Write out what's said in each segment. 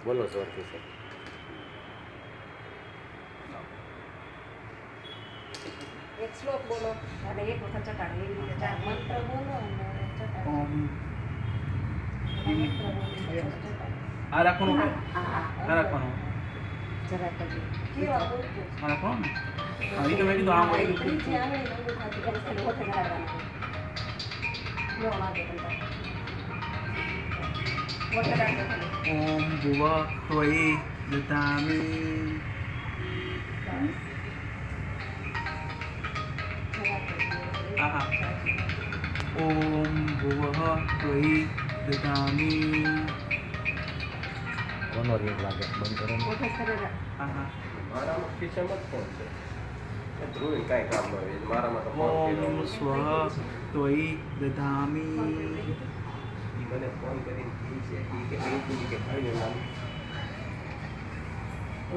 બોલો જોરથી સર. એક શ્લોક બોલો અને એક વખત ચટાડો એવી રીતે 4 મંત્ર બોલો અને ચટાડો. ઓમ અને મંત્ર બોલો ચટાડો. આ રાખવાનું હા આ રાખવાનું જરા કરજો. કેવા બોલજો. આ રાખવાનું ને હા એ તો મેં કીધું આમ હોય ત્રીજી આંગળી અંગૂઠાથી કરી છે હોઠે લગાડવાનું. લો વાગે બધા. હોઠે લગાડવાનું. ઓમ ભુવઃ ત્વયિ દધામિ આહા ઓમ ભુવઃ ત્વયિ દધામિ કોનો રિંગ લાગે બંધ કરો ને. હોઠે કરે આહા મારામાં ખિસ્સામાં જ ફોન છે એ ધ્રુવીને કાંઈ કામ ન આવે મારામાં તો ફોન ઓમ કર્યો સ્વઃ ત્વયિ દધામિ ઈ મને ફોન કરીને કહે છે કે ભાઈ કે ભાઈનું નામ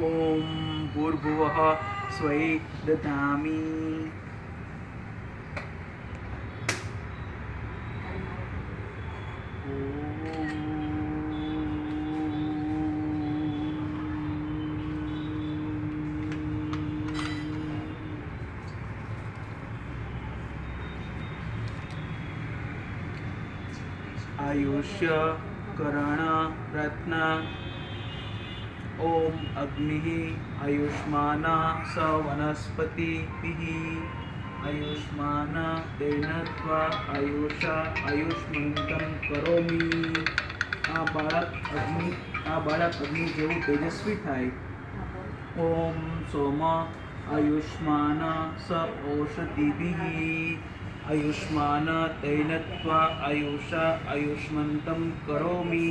ઓમ ભૂર્ભુવઃ સ્વયિ દધામિ आयुष्य करण रत्न ओम अग्नि आयुष्मान स वनस्पति आयुष्मान तेन त्वा आयुषा आयुष्मंतं करोमि आ बाळक अग्नि जेवुं तेजस्वी थाय ओम सोम आयुष्मान स औषधिभिः आयुष्मान तेन त्वा आयुषा आयुष्मंतं करोमि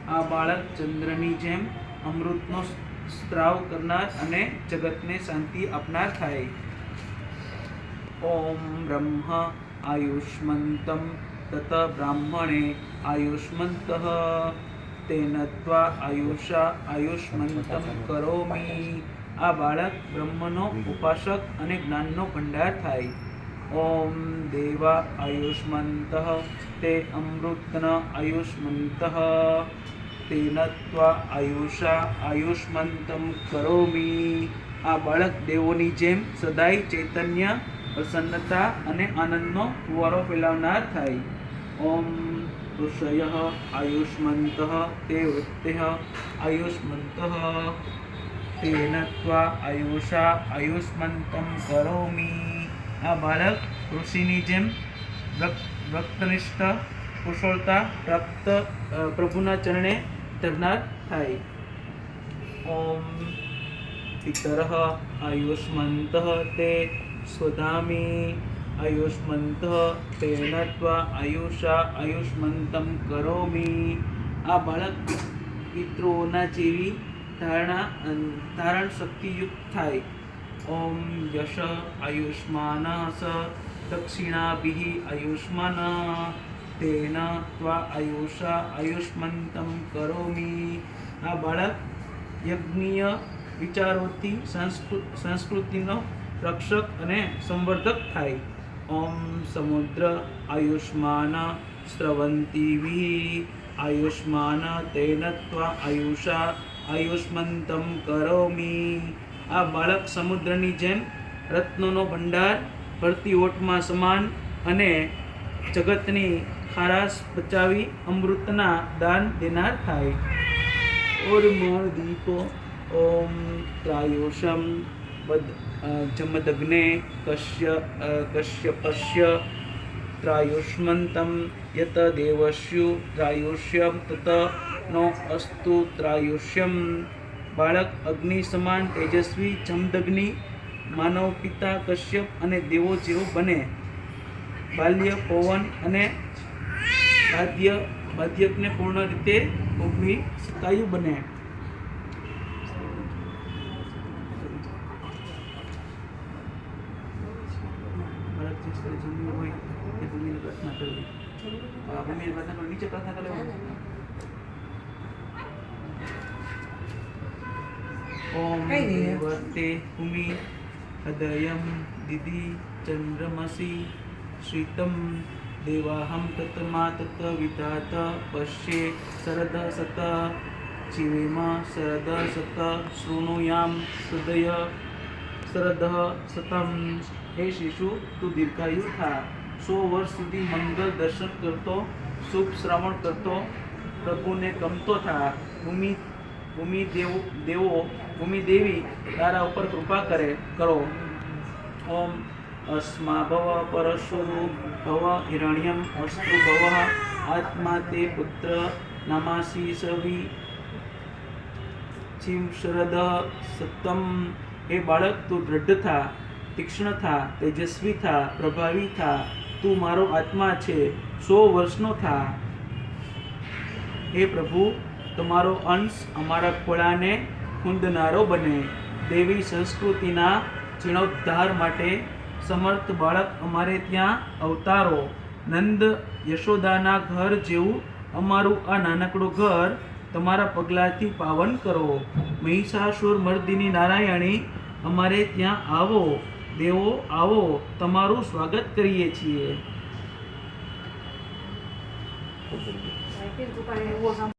આ બાળક ચંદ્રની જેમ અમૃતનો સ્ત્રાવ કરનાર અને જગતને શાંતિ આપનાર થાય ઓમ બ્રહ્મ આયુષ્મંતમ તત બ્રાહ્મણે આયુષ્મંતઃ તેન ત્વા આયુષા આયુષ્મંતમ કરોમિ આ બાળક બ્રહ્મનો ઉપાસક અને જ્ઞાનનો ભંડાર થાય ओम देवा आयुष्मन्तः ते अमृतन आयुष्मन्तः तेन त्वा आयुषा आयुष्मन्तं करोमि આ બાળક દેવોની જેમ સદાય ચૈતન્ય પ્રસન્નતા અને આનંદનો ફુવારો ફેલાવનાર થાય ઓમ ઋષયઃ આયુષ્મन्तઃ તે વૃત્તેઃ આયુષ્મन्तઃ તેન ત્વા આયુષા આયુષ્મન્तं કરોમિ આ બાળક ઋષિની જેમ વક્તનિષ્ઠ કુશળતા પ્રાપ્ત પ્રભુના ચરણે ધરનાર થાય ઓમ પિતરઃ આયુષ્મन्तઃ તે સ્વધામિ આયુષ્મन्तઃ તેન ત્વા આયુષા આયુષ્મન્तं કરોમિ આ બાળક પિતૃઓના જેવી ધારણ શક્તિયુક્ત થાય ओम यश आयुष्मान स दक्षिणाभिः आयुष्मान तेन त्वा आयुषा आयुष्मन्तं करोमि આ બાળક યજ્ઞીય વિચારોથી સંસ્કૃતિનો રક્ષક અને સંવર્ધક થાય ઓમ સમુદ્ર આયુષ્માન સ્રવંતીભિः આયુષ્માન તેન ત્વા આયુષા આયુષ્મન્तं કરોમિ આ બાળક સમુદ્રની જેમ રત્નોનો ભંડાર ભરતી ઓટમાં સમાન અને જગતની ખારાશ બચાવી અમૃતના દાન દેનાર થાય ઓર દીપો ઓમ ત્રાયુષમ જમદગ્ને કશ્યપસ્ય ત્રાયુષ્મન્तं યત દેવસ્યુ ત્રાયુષ્યમ તત નો અસ્તુ ત્રાયુષ્યમ બાળક અગ્નિ સમાન તેજસ્વી જમદગ્નિ માનવ પિતા કશ્યપ અને દેવો જેવો બને બાલ્ય પવન અને બાધ્યકને પૂર્ણ રીતે ઉભી શકાયું બને બાળક જે સ્થળે જન્મ્યું હોય તે ભૂમિની પ્રાર્થના કરવી ભૂમિની પ્રાર્થના કરવી નીચે પ્રાર્થના કરવી ओम देवते भूमि हृदयं दिदि चंद्रमसि श्रितं देवाहं तत्मा तत् विधात पश्ये शरद सत जीवेम शरद सत शृणुयाम हृदय शरद सतम। हे शिशु, તું દીર્ઘાયુ થા, 100 વર્ષ સુધી મંગલ દર્શન કરતો, શુભ શ્રવણ કરતો, પ્રભુને ગમતો થા। ભૂમિ દેવી તારા ઉપર કૃપા કરો। ઓમ अस्मा भव परशु भव हिरण्यम अस्तु भव आत्मा ते पुत्र नमासि सवि चिम शरद सतम। हे बालक, तू दृढ़ था, तीक्ष्ण था, तेजस्वी था, प्रभावी था, तू मारो आत्मा छे, 100 वर्षनो था। हे प्रभु, તમારો અંશ અમારા ખોળાને ખૂંદનારો બને। દેવી સંસ્કૃતિના જીર્ણોદ્ધાર માટે સમર્થ બાળક અમારે ત્યાં અવતારો। નંદ યશોદાના ઘર જેવું અમારું આ નાનકડું ઘર તમારા પગલાંથી પાવન કરો। મહિષાસુર મર્દિની નારાયણી, અમારે ત્યાં આવો, દેવો આવો, તમારું સ્વાગત કરીએ છીએ। કીધું પણ એવો